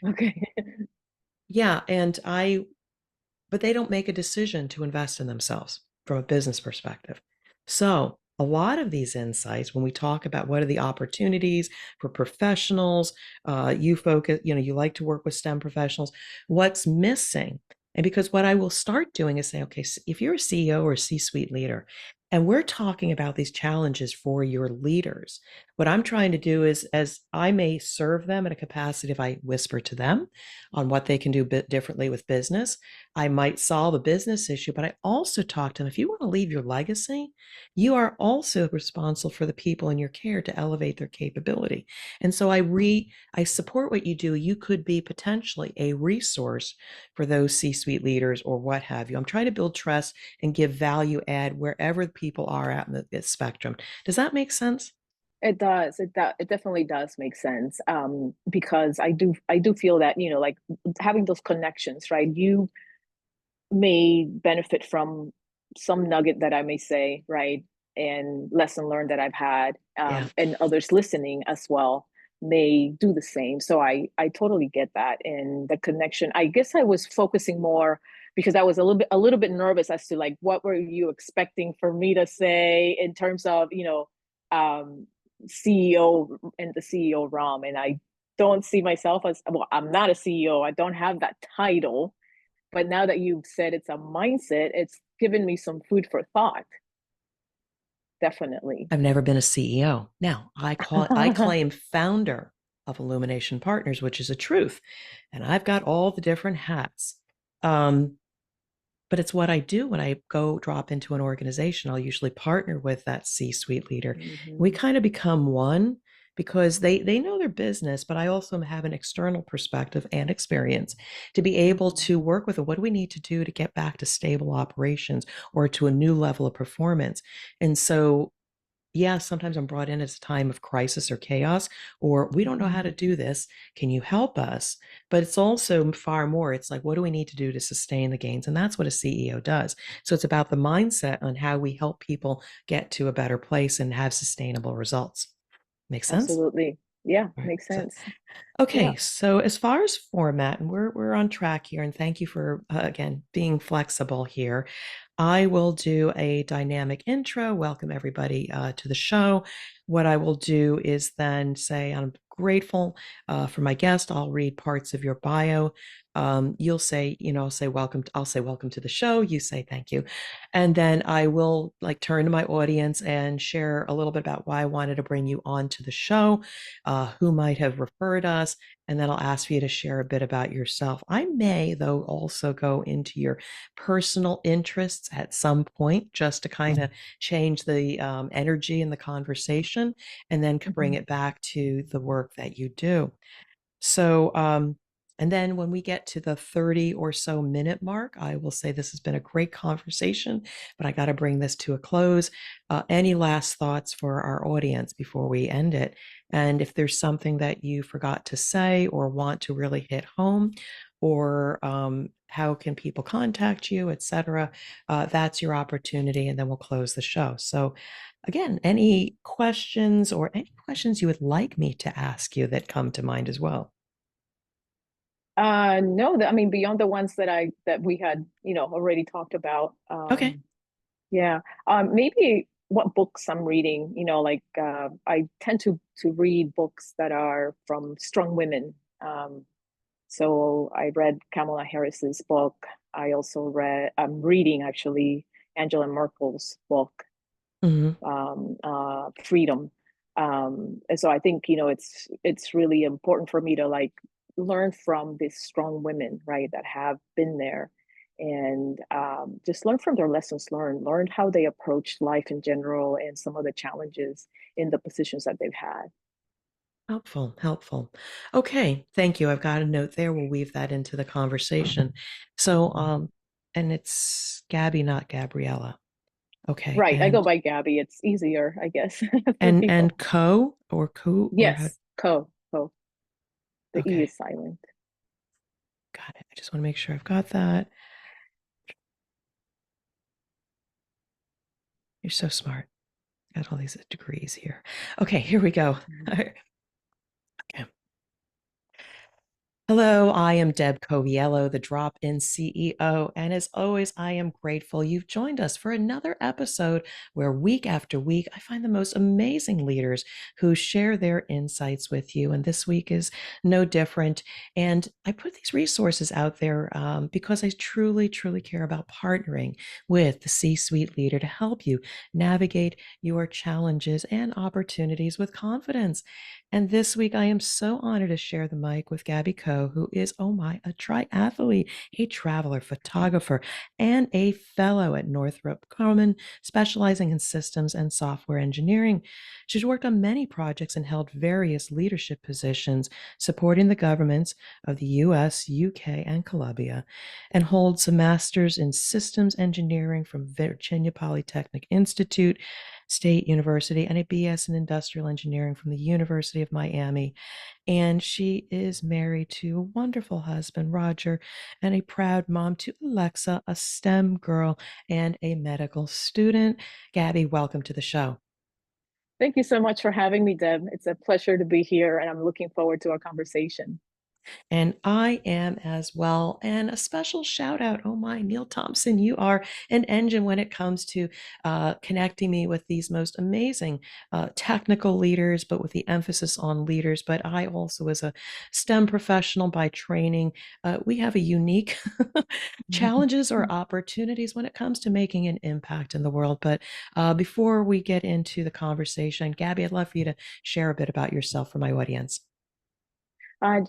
Okay. Yeah, but they don't make a decision to invest in themselves from a business perspective. So, a lot of these insights, when we talk about what are the opportunities for professionals, you focus, you like to work with STEM professionals, what's missing? And because what I will start doing is say, okay, so if you're a CEO or a C-suite leader, and we're talking about these challenges for your leaders, what I'm trying to do is, as I may serve them in a capacity, if I whisper to them on what they can do a bit differently with business, I might solve a business issue, but I also talk to them. If you want to leave your legacy, you are also responsible for the people in your care to elevate their capability. And so I support what you do. You could be potentially a resource for those C-suite leaders or what have you. I'm trying to build trust and give value add wherever people are at in the spectrum. Does that make sense? It does. It definitely does make sense. Because I do feel that, like having those connections, right? You may benefit from some nugget that I may say, right? And lesson learned that I've had, Yeah. and others listening as well may do the same. So I totally get that. And the connection, I guess I was focusing more because I was a little bit nervous as to like what were you expecting for me to say in terms of, um CEO and the CEO realm. And I don't see myself as, well, I'm not a CEO. I don't have that title, but now that you've said it's a mindset, it's given me some food for thought. Definitely. I've never been a CEO. Now, I claim founder of Illumination Partners, which is a truth. And I've got all the different hats. Um, but it's what I do when I go drop into an organization. I'll usually partner with that C-suite leader. We Mhm. kind of become one because they know their business, but I also have an external perspective and experience to be able Mhm. to work with it. What do we need to do to get back to stable operations or to a new level of performance? And so yeah, sometimes I'm brought in at a time of crisis or chaos, or we don't know how to Mhm. do this. Can you help us? But it's also far more. It's like, what do we need to do to sustain the gains? And that's what a CEO does. So it's about the mindset on how we help people get to a better place and have sustainable results. Make sense? Absolutely. Yeah, All right. makes So sense. Yeah. okay, so as far as format, and we're on track here, and thank you for again being flexible here. I will do a dynamic intro, welcome everybody to the show. What I will do is then say I'm grateful for my guest. I'll read parts of your bio. You'll say, say welcome. I'll say welcome to the show. You say thank you, and then I will like turn to my audience and share a little bit about why I wanted to bring you on to the show, who might have referred us, and then I'll ask you to share a bit about yourself. I may, though, also go into your personal interests at some point just to kind of change the energy in the conversation and then bring Mhm. it back to the work that you do. So, and then when we get to the 30 or so minute mark, I will say this has been a great conversation, but I got to bring this to a close. Any last thoughts for our audience before we end it? And if there's something that you forgot to say or want to really hit home, or how can people contact you, etc., that's your opportunity, and then we'll close the show. So, again, any questions or any questions you would like me to ask you that come to mind as well? No, I mean, beyond the ones that we had, already talked about. Okay. Yeah. Maybe what books I'm reading, like I tend to read books that are from strong women. So I read Kamala Harris's book. I'm reading actually Angela Merkel's book, Hmm. Freedom. And so I think, it's really important for me to like learn from these strong women, right, that have been there, and just learn from their lessons learn how they approach life in general and some of the challenges in the positions that they've had. Helpful, helpful. Okay, thank you. I've got a note there. We'll weave that into the conversation. So, and it's Gabby, not Gabriella. Okay, Right. I go by Gabby. It's easier, I guess, for people. and co or co or how? Yes, co. The E Okay, is silent. got it. I just want to make sure I've got that. You're so smart. Got all these degrees here. Okay, here we go. Mhm. Okay. Hello, I am Deb Coviello, the Drop In CEO. And as always, I am grateful you've joined us for another episode where week after week, I find the most amazing leaders who share their insights with you. And this week is no different. And I put these resources out there because I truly, truly care about partnering with the C suite leader to help you navigate your challenges and opportunities with confidence. And this week, I am so honored to share the mic with Gabby Coe, who is, oh my, a triathlete, a traveler, photographer, and a fellow at Northrop Grumman, specializing in systems and software engineering. She's worked on many projects and held various leadership positions, supporting the governments of the US, UK, and Colombia, and holds a master's in systems engineering from Virginia Polytechnic Institute State University and a BS in industrial engineering from the University of Miami. And she is married to a wonderful husband, Roger, and a proud mom to Alexa, a STEM girl, and a medical student. Gabby, welcome to the show. Thank you so much for having me, Deb. It's a pleasure to be here, and I'm looking forward to our conversation. And I am as well. And a special shout out, oh my, Neil Thompson, you are an engine when it comes to connecting me with these most amazing technical leaders, but with the emphasis on leaders. But I also, as a STEM professional by training, we have a unique challenges or opportunities when it comes to making an impact in the world. But before we get into the conversation, Gabby, I'd love for you to share a bit about yourself for my audience.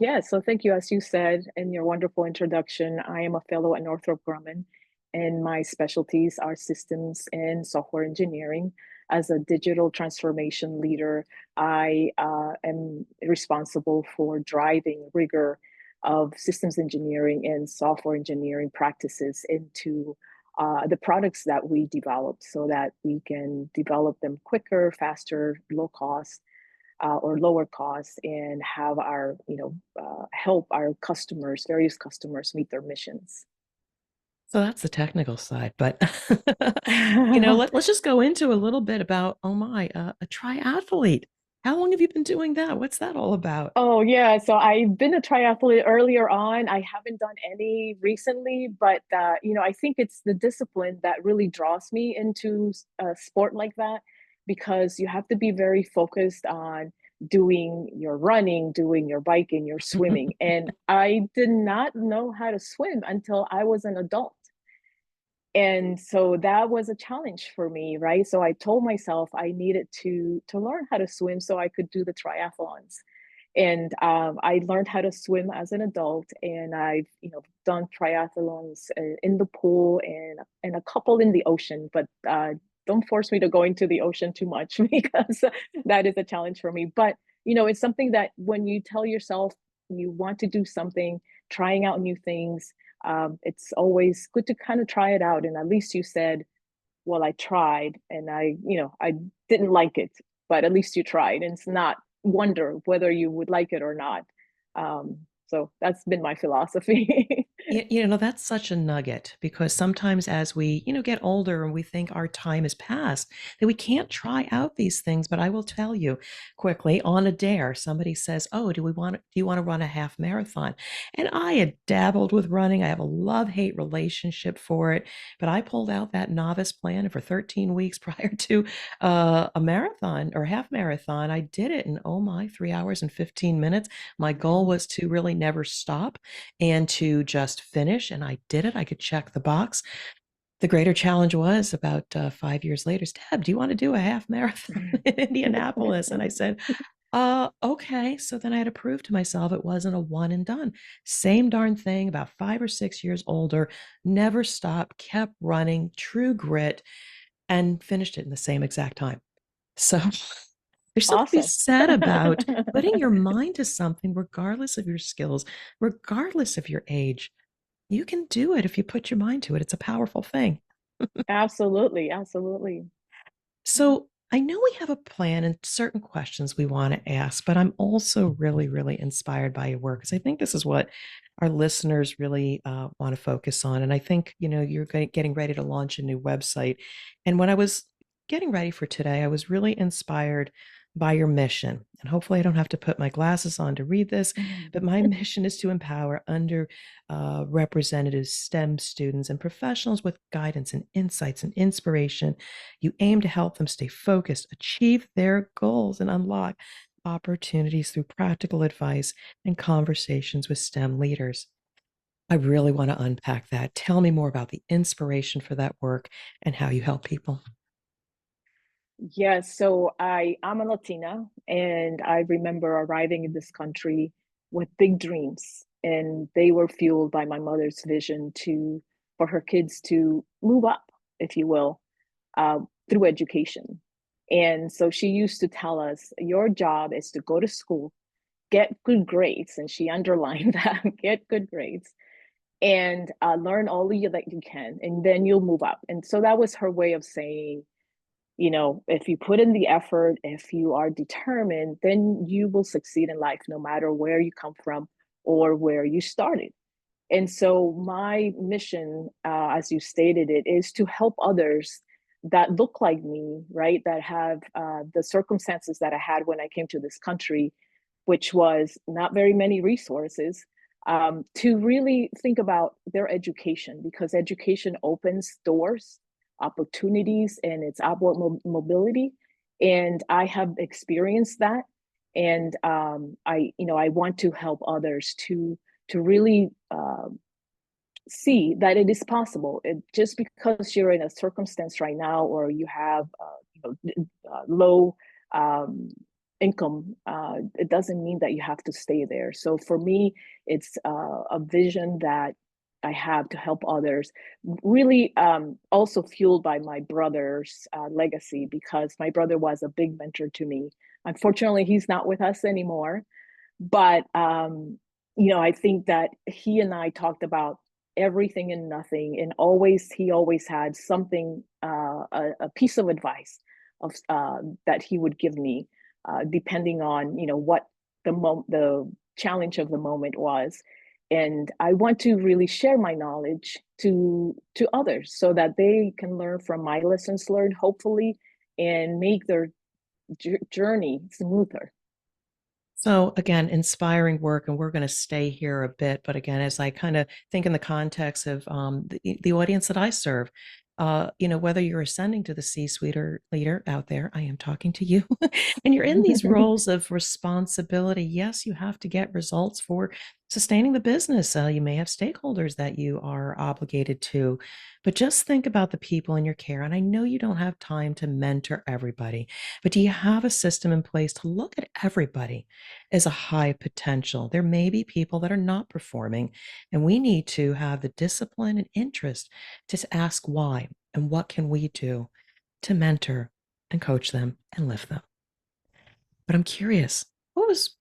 Yeah, so thank you. As you said in your wonderful introduction, I am a fellow at Northrop Grumman, and my specialties are systems and software engineering. As a digital transformation leader, I am responsible for driving rigor of systems engineering and software engineering practices into the products that we develop so that we can develop them quicker, faster, low cost or lower costs and have our, help our customers, various customers meet their missions. So that's the technical side, but let's just go into a little bit about, oh my, a triathlete. How long have you been doing that? What's that all about? Oh yeah, so I've been a triathlete earlier on. I haven't done any recently, but I think it's the discipline that really draws me into a sport like that because you have to be very focused on doing your running, doing your biking, your swimming. And I did not know how to swim until I was an adult. And so that was a challenge for me, right? So I told myself I needed to learn how to swim so I could do the triathlons. And I learned how to swim as an adult, and I've done triathlons in the pool and a couple in the ocean. But don't force me to go into the ocean too much because that is a challenge for me. But it's something that when you tell yourself you want to do something, trying out new things, it's always good to kind of try it out. And at least you said, well, I tried and I didn't like it, but at least you tried. And it's not wonder whether you would like it or not. So that's been my philosophy. That's such a nugget because sometimes as we, get older and we think our time has passed, that we can't try out these things. But I will tell you quickly on a dare, somebody says, oh, do you want to run a half marathon? And I had dabbled with running. I have a love-hate relationship for it, but I pulled out that novice plan and for 13 weeks prior to a marathon or half marathon, I did it in, oh my, 3 hours and 15 minutes. My goal was to really never stop and to just finish. And I did it. I could check the box. The greater challenge was about 5 years later, Deb, do you want to do a half marathon in Indianapolis? And I said, okay. So then I had to prove to myself it wasn't a one and done. Same darn thing, about 5 or 6 years older, never stopped, kept running, true grit, and finished it in the same exact time. So there's something to be Awesome. said about putting your mind to something, regardless of your skills, regardless of your age. You can do it if you put your mind to it. It's a powerful thing. Absolutely, absolutely. So I know we have a plan and certain questions we want to ask, but I'm also really, really inspired by your work because I think this is what our listeners really want to focus on. And I think, you're getting ready to launch a new website. And when I was getting ready for today, I was really inspired by your mission. And hopefully, I don't have to put my glasses on to read this, but my mission is to empower underrepresented STEM students and professionals with guidance and insights and inspiration. You aim to help them stay focused, achieve their goals, and unlock opportunities through practical advice and conversations with STEM leaders. I really want to unpack that. Tell me more about the inspiration for that work and how you help people. Yes, so I'm a Latina, and I remember arriving in this country with big dreams, and they were fueled by my mother's vision to for her kids to move up, if you will, through education. And so she used to tell us, your job is to go to school, get good grades, and she underlined that, get good grades, and learn all that you can, and then you'll move up. And so that was her way of saying, if you put in the effort, if you are determined, then you will succeed in life, no matter where you come from or where you started. And so my mission, as you stated it, is to help others that look like me, right? That have the circumstances that I had when I came to this country, which was not very many resources, to really think about their education, because education opens doors, opportunities, and it's upward mobility. And I have experienced that. And I want to help others to really see that it is possible. Just because you're in a circumstance right now, or you have low um, income, it doesn't mean that you have to stay there. So for me, it's a vision that I have to help others, really also fueled by my brother's legacy, because my brother was a big mentor to me. Unfortunately, he's not with us anymore, but I think that he and I talked about everything and nothing, and he always had something, a piece of advice of that he would give me, depending on what the challenge of the moment was. And I want to really share my knowledge to others, so that they can learn from my lessons learned, hopefully, and make their journey smoother. So again, inspiring work, and we're going to stay here a bit. But again, as I kind of think in the context of the audience that I serve, whether you're ascending to the C-suite or leader out there, I am talking to you, and you're in these roles of responsibility. Yes, you have to get results for sustaining the business. You may have stakeholders that you are obligated to, but just think about the people in your care. And I know you don't have time to mentor everybody, but do you have a system in place to look at everybody as a high potential? There may be people that are not performing, and we need to have the discipline and interest to ask why and what can we do to mentor and coach them and lift them. But I'm curious, what was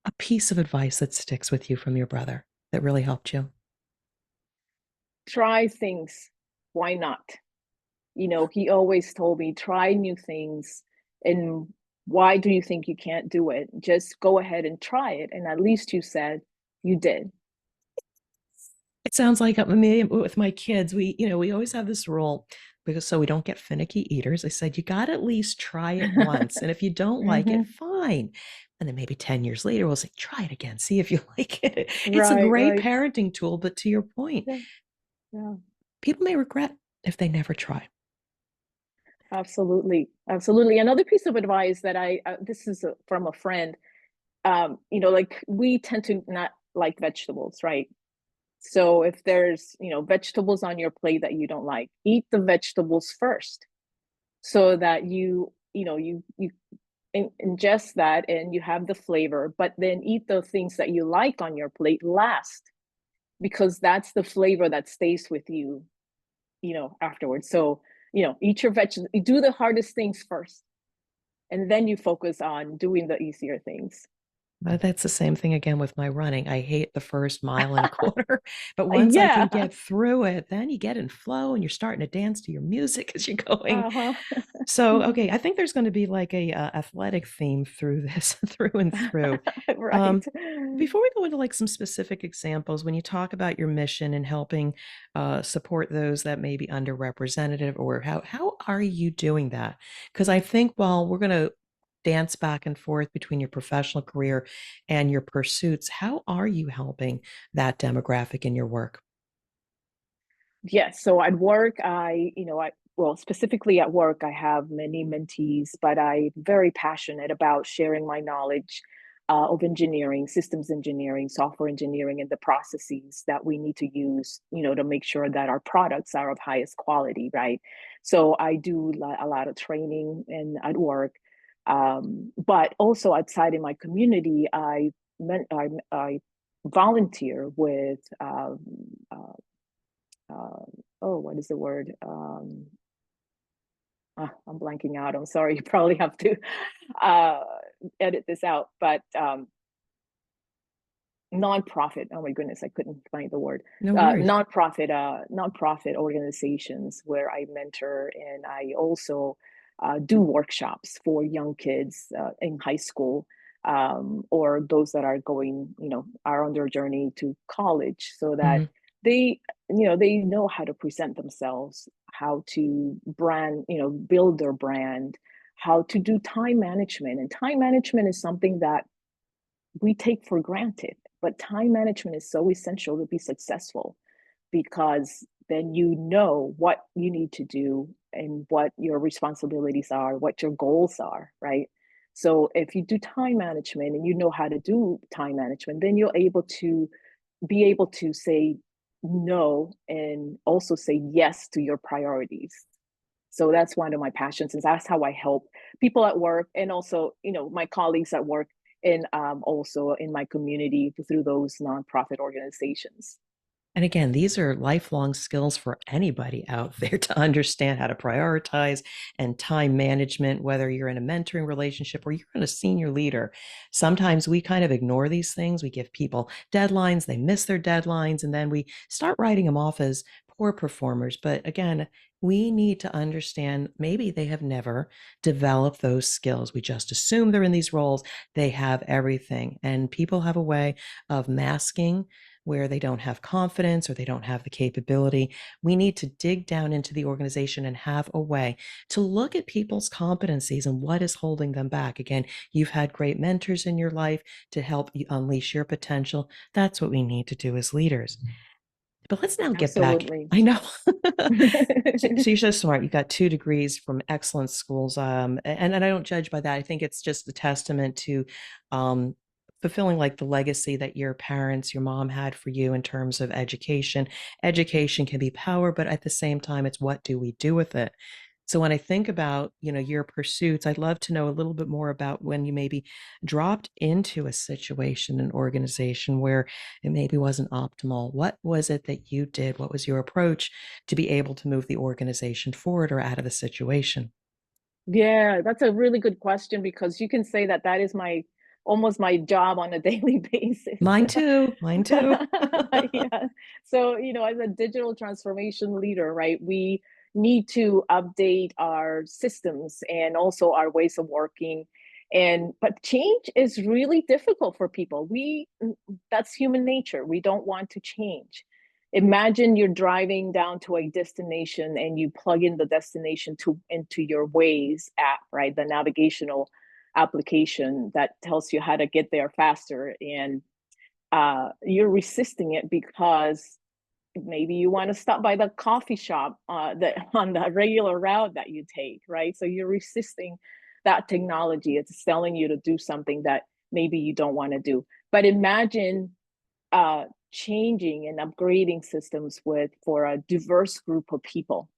a piece of advice that sticks with you from your brother that really helped you? Try things. Why not? He always told me, try new things. And why do you think you can't do it? Just go ahead and try it. And at least you said you did. It sounds like me with my kids. We always have this rule because so we don't get finicky eaters. I said, you got to at least try it once. And if you don't like it, Hmm. fine. And then maybe 10 years later, we'll say, try it again, see if you like it. It's a Right, great right. parenting tool. But to your point, Yeah, yeah, people may regret if they never try. absolutely. Absolutely. Another piece of advice that this is from a friend, like we tend to not like vegetables, right? So if there's, vegetables on your plate that you don't like, eat the vegetables first, so that you ingest that and you have the flavor, but then eat the things that you like on your plate last, because that's the flavor that stays with you, afterwards. So, eat your vegetables, do the hardest things first, and then you focus on doing the easier things. That's the same thing again with my running. I hate the first mile and a quarter, but once I can Yeah. get through it, then you get in flow and you're starting to dance to your music as you're going. Uh-huh. So, okay, I think there's going to be like a athletic theme through this, through and through. Right. Um, Before we go into like some specific examples, when you talk about your mission and helping support those that may be underrepresented, or how are you doing that? Because I think while we're going to dance back and forth between your professional career and your pursuits. How are you helping that demographic in your work? Yes. So at work, well, specifically at work, I have many mentees, but I'm very passionate about sharing my knowledge of engineering, systems engineering, software engineering, and the processes that we need to use, to make sure that our products are of highest quality, right? So I do a lot of training and at work, but also outside in my community, I volunteer with uh, oh, what is the word? I'm blanking out. I'm sorry. You probably have to uh, edit this out. But nonprofit. Oh my goodness, I couldn't find the word. No worries. Nonprofit organizations where I mentor, and I also do workshops for young kids in high school, or those that are going, are on their journey to college, so that Mhm. they, they know how to present themselves, how to brand, build their brand, how to do time management. And time management is something that we take for granted. But time management is so essential to be successful, because then you know what you need to do and what your responsibilities are, what your goals are, right? So if you do time management and you know how to do time management, then you're able to be able to say no and also say yes to your priorities. So that's one of my passions, and that's how I help people at work, and also, my colleagues at work, and also in my community through those nonprofit organizations. And again, these are lifelong skills for anybody out there to understand how to prioritize and time management, whether you're in a mentoring relationship or you're in a senior leader. Sometimes we kind of ignore these things. We give people deadlines, they miss their deadlines, and then we start writing them off as poor performers. But again, we need to understand maybe they have never developed those skills. We just assume they're in these roles, they have everything. And people have a way of masking where they don't have confidence or they don't have the capability. We need to dig down into the organization and have a way to look at people's competencies and what is holding them back. Again, you've had great mentors in your life to help you unleash your potential. That's what we need to do as leaders. But let's now get back. Absolutely. I know. So you're so smart. You got 2 degrees from excellent schools, and I don't judge by that. I think it's just a testament to um, fulfilling like the legacy that your parents, your mom had for you in terms of education. Education can be power, but at the same time, it's what do we do with it? So when I think about, your pursuits, I'd love to know a little bit more about when you maybe dropped into a situation, an organization where it maybe wasn't optimal. What was it that you did? What was your approach to be able to move the organization forward or out of the situation? Yeah, that's a really good question, because you can say that that is my almost my job on a daily basis. Mine too. Mine too. Yeah. So, as a digital transformation leader, right, we need to update our systems and also our ways of working. And but change is really difficult for people. That's human nature. We don't want to change. Imagine you're driving down to a destination and you plug in the destination into your Waze app, right? The navigational application that tells you how to get there faster. And you're resisting it because maybe you want to stop by the coffee shop that on the regular route that you take, right? So you're resisting that technology. It's telling you to do something that maybe you don't want to do. But imagine changing and upgrading systems with for a diverse group of people,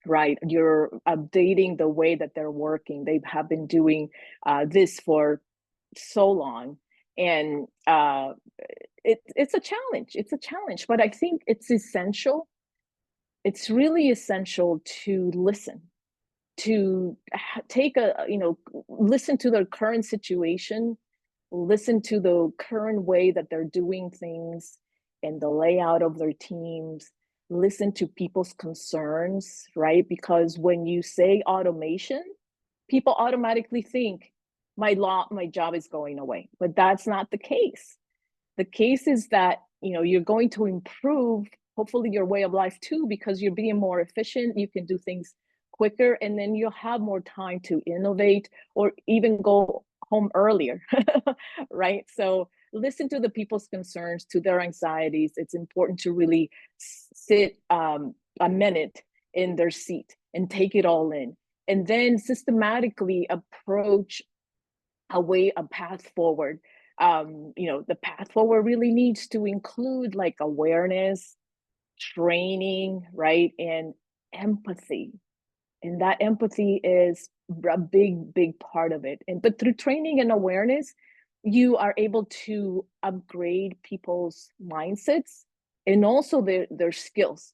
right? You're updating the way that they're working. They have been doing this for so long, and it's a challenge. It's a challenge, but I think it's essential. It's really essential to listen, to take a, listen to their current situation, listen to the current way that they're doing things and the layout of their teams, listen to people's concerns, right? Because when you say automation, people automatically think my job is going away, but that's not the case. The case is that, you're going to improve hopefully your way of life too, because you're being more efficient. You can do things quicker, and then you'll have more time to innovate or even go home earlier, right? So listen to the people's concerns, to their anxieties. It's important to really sit a minute in their seat and take it all in, and then systematically approach a path forward. The path forward really needs to include like awareness, training, right? And empathy. And that empathy is a big part of it. And but through training and awareness, you are able to upgrade people's mindsets and also their skills.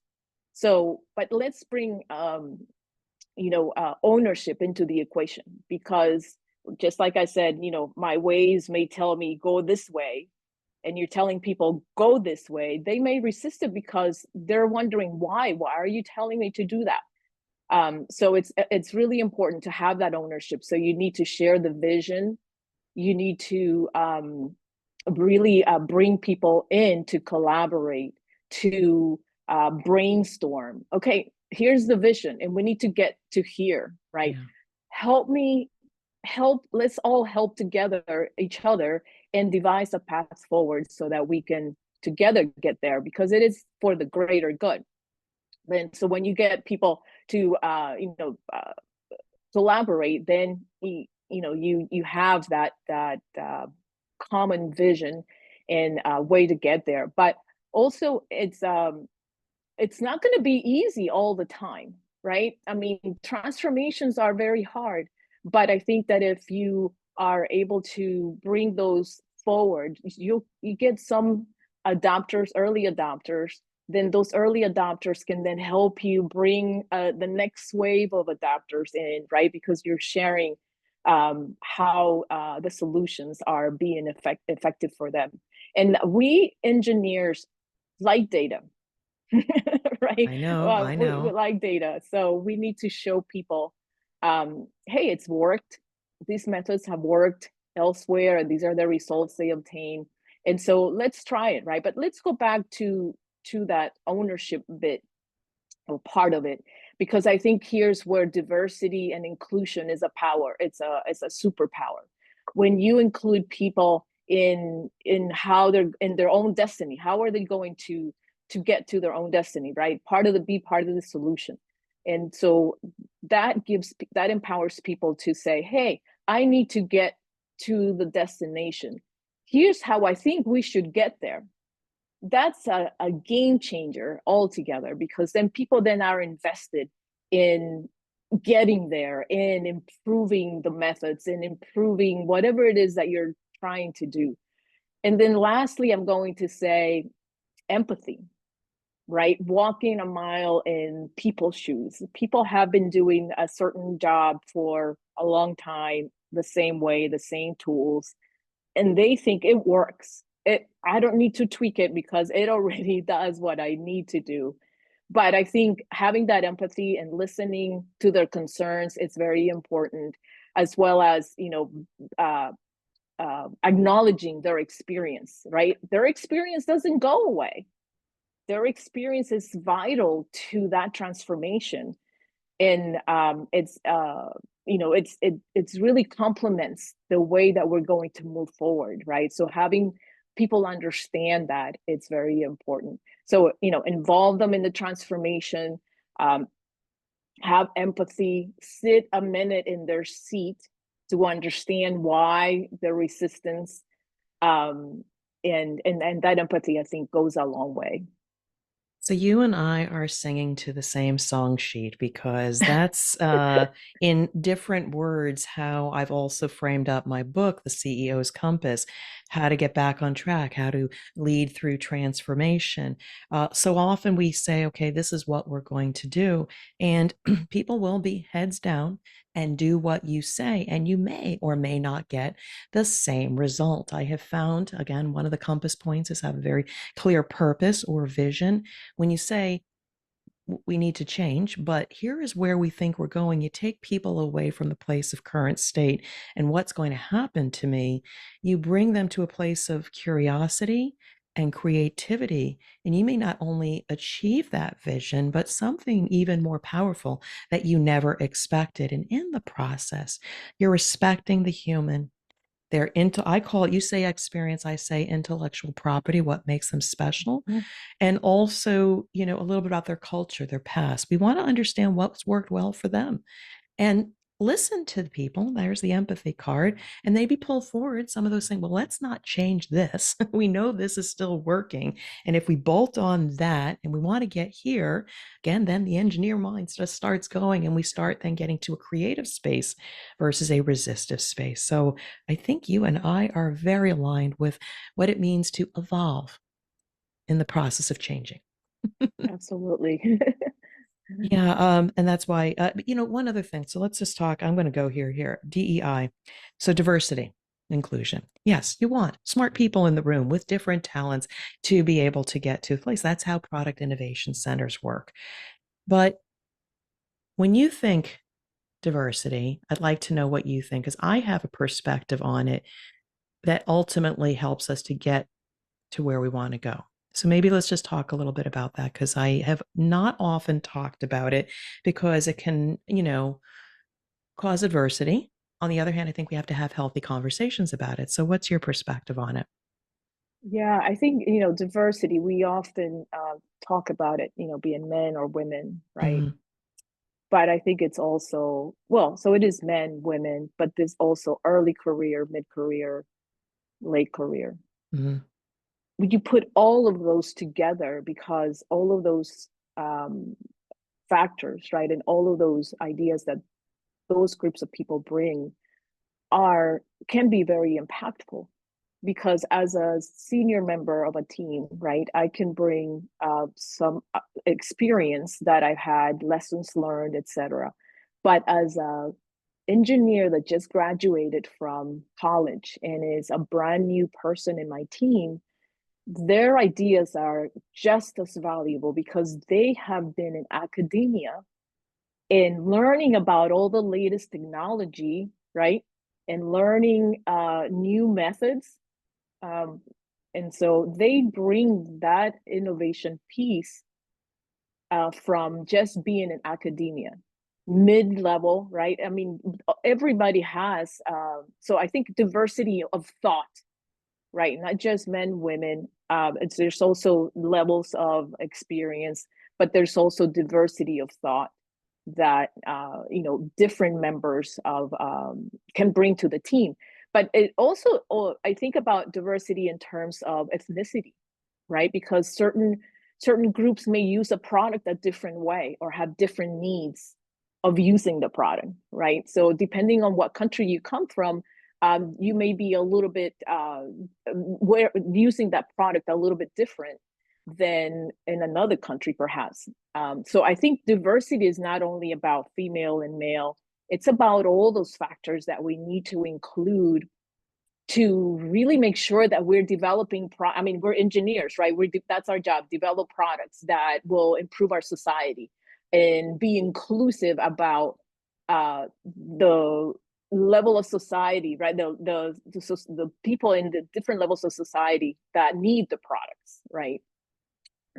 So, but let's bring ownership into the equation, because just like I said, my ways may tell me go this way, and you're telling people go this way, they may resist it because they're wondering why are you telling me to do that? So it's really important to have that ownership. So you need to share the vision. You need to really bring people in to collaborate, to brainstorm. Okay, here's the vision, and we need to get to here, right? Yeah. Help me, let's all help together each other and devise a path forward so that we can together get there, because it is for the greater good. And so when you get people to collaborate, then you have that common vision and way to get there. But also it's not going to be easy all the time, right? I mean, transformations are very hard, but I think that if you are able to bring those forward, you get some adopters, early adopters, then those early adopters can then help you bring the next wave of adopters in, right? Because you're sharing how the solutions are being effective for them. And we engineers like data. Right? I know, I We know. like data. So we need to show people, hey, it's worked. These methods have worked elsewhere, and these are the results they obtain. And so let's try it, right? But let's go back to that ownership bit or part of it, because I think here's where diversity and inclusion is a power. It's a superpower. When you include people in how they're in their own destiny, how are they going to get to their own destiny, right? Be part of the solution. And so that empowers people to say, hey, I need to get to the destination. Here's how I think we should get there. That's a game changer altogether, because then people then are invested in getting there, in improving the methods, and improving whatever it is that you're trying to do. And then lastly, I'm going to say empathy, right? Walking a mile in people's shoes. People have been doing a certain job for a long time, the same way, the same tools, and they think it works. I don't need to tweak it because it already does what I need to do. But I think having that empathy and listening to their concerns is very important, as well as acknowledging their experience. Right, their experience doesn't go away. Their experience is vital to that transformation, and it's really complements the way that we're going to move forward, right? So having people understand that, it's very important. So involve them in the transformation, um, have empathy, sit a minute in their seat to understand why the resistance, um, and that empathy, I think, goes a long way. So you and I are singing to the same song sheet, because that's in different words how I've also framed up my book, The CEO's Compass: How to Get Back on Track, How to Lead Through Transformation. So often we say, okay, this is what we're going to do, and people will be heads down and do what you say, and you may or may not get the same result. I have found, again, one of the compass points is have a very clear purpose or vision. When you say we need to change, but here is where we think we're going, you take people away from the place of current state and what's going to happen to me. You bring them to a place of curiosity and creativity. And you may not only achieve that vision, but something even more powerful that you never expected. And in the process, you're respecting the human. They're into, I call it, you say experience, I say intellectual property, what makes them special. Mhm. And also, a little bit about their culture, their past. We want to understand what's worked well for them and listen to the people. There's the empathy card, and maybe pull forward some of those things. Well, let's not change this. We know this is still working. And if we bolt on that and we want to get here, again, then the engineer mind just starts going and we start then getting to a creative space versus a resistive space. So I think you and I are very aligned with what it means to evolve in the process of changing. Absolutely. Yeah, and that's why, one other thing. So let's just talk. I'm going to go here. DEI. So diversity, inclusion. Yes, you want smart people in the room with different talents to be able to get to a place. That's how product innovation centers work. But when you think diversity, I'd like to know what you think, because I have a perspective on it that ultimately helps us to get to where we want to go. So maybe let's just talk a little bit about that because I have not often talked about it because it can, cause adversity. On the other hand, I think we have to have healthy conversations about it. So what's your perspective on it? Yeah, I think, diversity, we often talk about it, being men or women, right? Hmm. But I think it's also, well, so it is men, women, but there's also early career, mid-career, late career. Hmm. Would you put all of those together because all of those um, factors, right, and all of those ideas that those groups of people bring are can be very impactful because as a senior member of a team, right, I can bring some experience that I've had, lessons learned, etc. But as a engineer that just graduated from college and is a brand new person in my team, their ideas are just as valuable because they have been in academia and learning about all the latest technology, right? And learning new methods. Um, and so they bring that innovation piece from just being in academia, mid level, right? I mean, everybody has. So I think diversity of thought, right? Not just men, women. There's also levels of experience, but there's also diversity of thought that different members of can bring to the team. But it also, I think about diversity in terms of ethnicity, right? Because certain groups may use a product a different way or have different needs of using the product, right? So depending on what country you come from, you may be a little bit where using that product a little bit different than in another country, perhaps. So I think diversity is not only about female and male; it's about all those factors that we need to include to really make sure that we're developing I mean, we're engineers, right? That's our job, develop products that will improve our society and be inclusive about the level of society, right? The people in the different levels of society that need the products, right?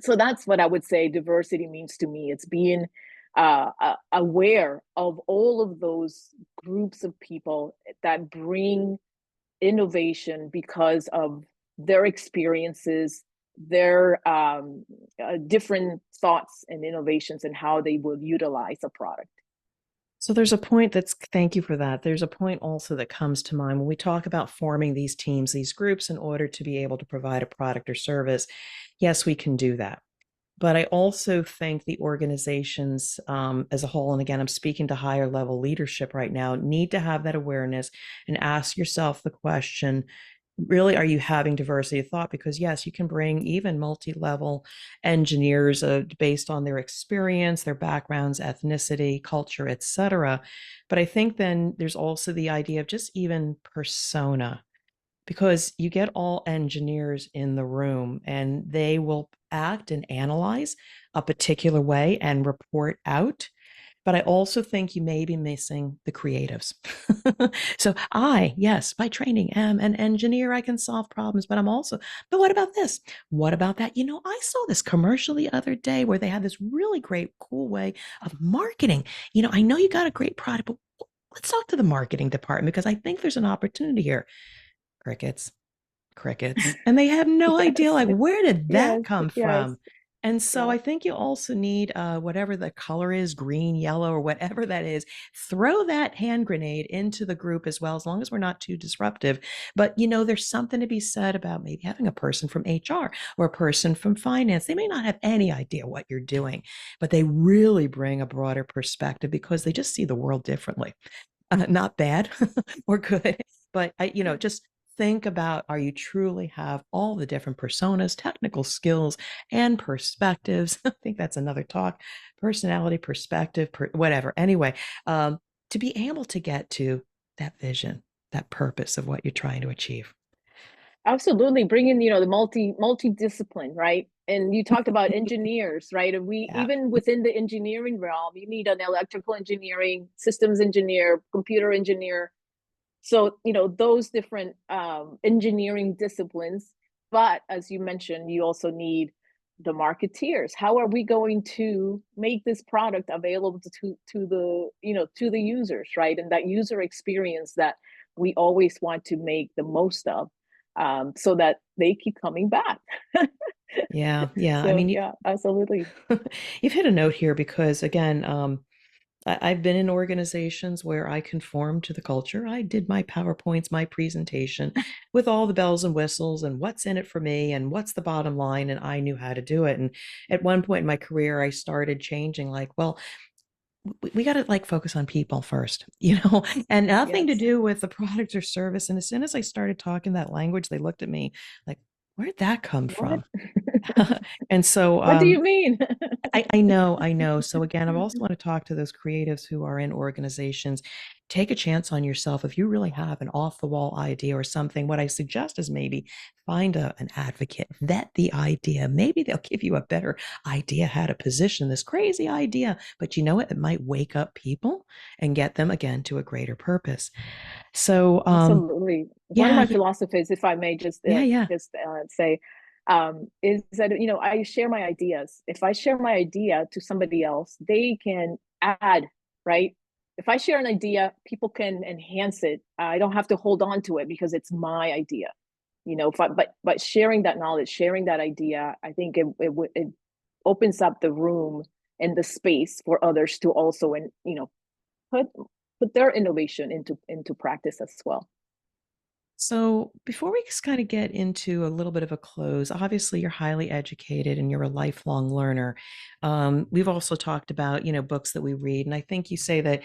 So that's what I would say diversity means to me. It's being aware of all of those groups of people that bring innovation because of their experiences, their different thoughts and innovations and how they will utilize a product. So there's a point thank you for that. There's a point also that comes to mind when we talk about forming these teams, these groups in order to be able to provide a product or service. Yes, we can do that. But I also think the organizations as a whole, and again, I'm speaking to higher level leadership right now, need to have that awareness and ask yourself the question, really, are you having diversity of thought? Because yes, you can bring even multi-level engineers based on their experience, their backgrounds, ethnicity, culture, etc. But I think then there's also the idea of just even persona, because you get all engineers in the room and they will act and analyze a particular way and report out. but I also think you may be missing the creatives. So yes, by training am an engineer. I can solve problems, but but what about this? What about that? I saw this commercial the other day where they had this really great, cool way of marketing. I know you got a great product, but let's talk to the marketing department because I think there's an opportunity here. Crickets, crickets, and they have no idea, Yes, like, where did that yes, come yes, from? And so yeah. I think you also need whatever the color is, green, yellow, or whatever that is. Throw that hand grenade into the group as well, as long as we're not too disruptive. But there's something to be said about maybe having a person from HR or a person from finance. They may not have any idea what you're doing, but they really bring a broader perspective because they just see the world differently. Not bad or good, but just think about, are you truly have all the different personas, technical skills, and perspectives? I think that's another talk, personality, perspective, whatever. Anyway, um, to be able to get to that vision, that purpose of what you're trying to achieve. Absolutely, bring in, the multi-discipline, right? And you talked about engineers, right? And we, Yeah. even within the engineering realm, you need an electrical engineering, systems engineer, computer engineer. So, those different engineering disciplines. But as you mentioned, you also need the marketeers. How are we going to make this product available to the, to the users, right? And that user experience that we always want to make the most of, so that they keep coming back. Yeah, yeah. I So mean, yeah, absolutely. you've hit a note here because, again, I've been in organizations where I conformed to the culture. I did my PowerPoints, my presentation with all the bells and whistles and what's in it for me and what's the bottom line. And I knew how to do it. And at one point in my career, I started changing, like, well, we got to like focus on people first, and nothing to Yes. do with the product or service. And as soon as I started talking that language, they looked at me like, where'd that come What? from? And so, What do you mean? I know, I know. So again, I also want to talk to those creatives who are in organizations. Take a chance on yourself. If you really have an off the wall idea or something, what I suggest is maybe find an advocate, vet the idea. Maybe they'll give you a better idea how to position this crazy idea. But you know what? It might wake up people and get them again to a greater purpose. So, Absolutely. One of yeah, my philosophies, if I may yeah, yeah. just say, is that, I share my ideas. If I share my idea to somebody else, they can add, right? If I share an idea, people can enhance it. I don't have to hold on to it because it's my idea. But sharing that knowledge, sharing that idea, I think it opens up the room and the space for others to also, and put put their innovation into practice as well. So, before we just kind of get into a little bit of a close, obviously you're highly educated and you're a lifelong learner. We've also talked about, books that we read, and I think you say that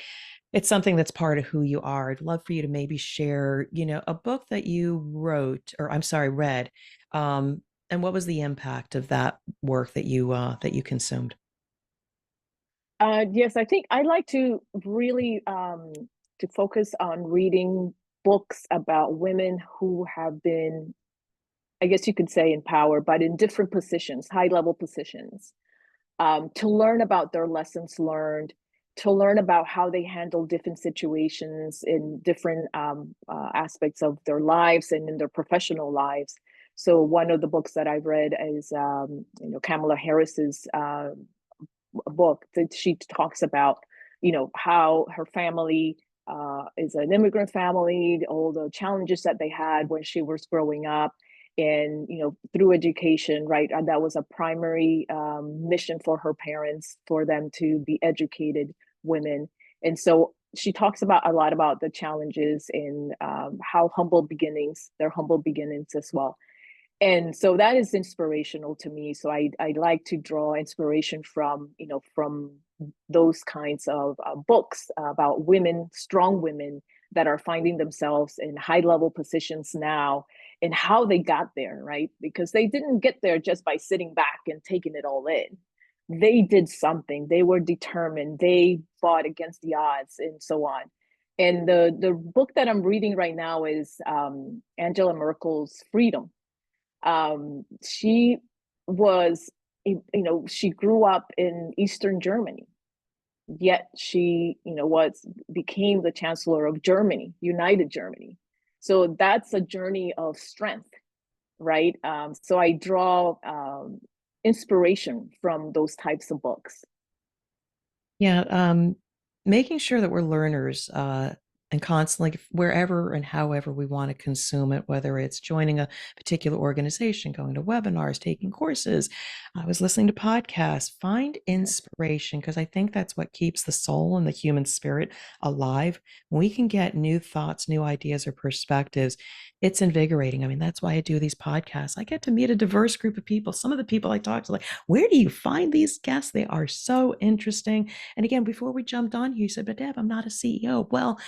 it's something that's part of who you are. I'd love for you to maybe share, a book that you wrote, or I'm sorry, read, and what was the impact of that work that you consumed? Yes, I think I like to really to focus on reading books about women who have been, I guess you could say, in power, but in different positions, high level positions, to learn about their lessons learned, to learn about how they handle different situations in different aspects of their lives and in their professional lives. So one of the books that I've read is, Kamala Harris's book that she talks about, how her family is an immigrant family, all the challenges that they had when she was growing up, and through education, right? And that was a primary mission for her parents, for them to be educated women. And so she talks about a lot about the challenges and how their humble beginnings as well. And so that is inspirational to me. So I like to draw inspiration from, from those kinds of books about women, strong women that are finding themselves in high level positions now, and how they got there, right? Because they didn't get there just by sitting back and taking it all in. They did something. They were determined. They fought against the odds and so on. And the book that I'm reading right now is Angela Merkel's Freedom. She was, she grew up in Eastern Germany, yet she, was became the chancellor of Germany, United Germany. So that's a journey of strength, right? So I draw inspiration from those types of books. Yeah, making sure that we're learners and constantly, wherever and however we want to consume it, whether it's joining a particular organization, going to webinars, taking courses, I was listening to podcasts, find inspiration because I think that's what keeps the soul and the human spirit alive. When we can get new thoughts, new ideas, or perspectives, it's invigorating. I mean, that's why I do these podcasts. I get to meet a diverse group of people. Some of the people I talk to, like, where do you find these guests? They are so interesting. And again, before we jumped on here, you said, but Deb, I'm not a CEO. Well,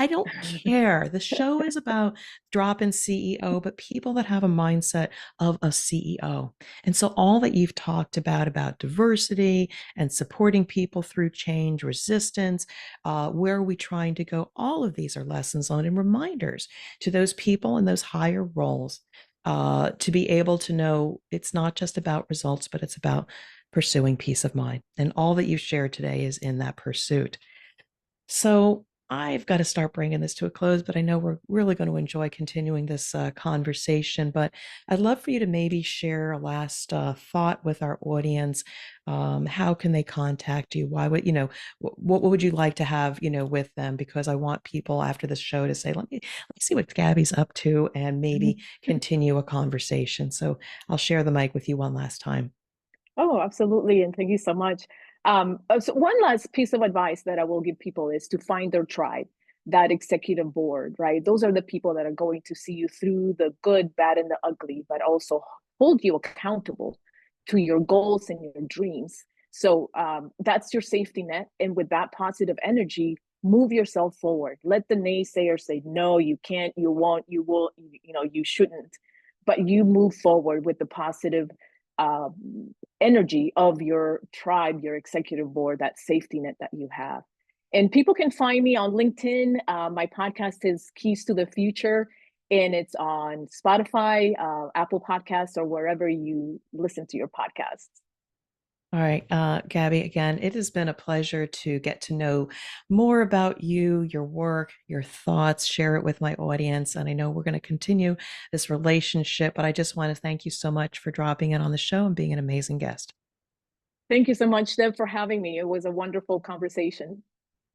I don't care. The show is about drop-in CEO, but people that have a mindset of a CEO. And so all that you've talked about diversity and supporting people through change, resistance, where are we trying to go? All of these are lessons learned and reminders to those people in those higher roles to be able to know it's not just about results, but it's about pursuing peace of mind. And all that you've shared today is in that pursuit. So I've got to start bringing this to a close, but I know we're really going to enjoy continuing this conversation. But I'd love for you to maybe share a last thought with our audience. How can they contact you? Why would, what would you like to have, with them? Because I want people after this show to say, let me see what Gabby's up to and maybe continue a conversation. So I'll share the mic with you one last time. Oh, absolutely. And thank you so much. So one last piece of advice that I will give people is to find their tribe, that executive board, right? Those are the people that are going to see you through the good, bad, and the ugly, but also hold you accountable to your goals and your dreams. So that's your safety net. And with that positive energy, move yourself forward. Let the naysayers say, no, you can't, you won't, you will, you shouldn't. But you move forward with the positive energy of your tribe, your executive board, that safety net that you have. And people can find me on LinkedIn. My podcast is Keys to the Future, and it's on Spotify, Apple Podcasts, or wherever you listen to your podcasts. All right, Gabby, again, it has been a pleasure to get to know more about you, your work, your thoughts, share it with my audience. And I know we're going to continue this relationship, but I just want to thank you so much for dropping in on the show and being an amazing guest. Thank you so much, Deb, for having me. It was a wonderful conversation.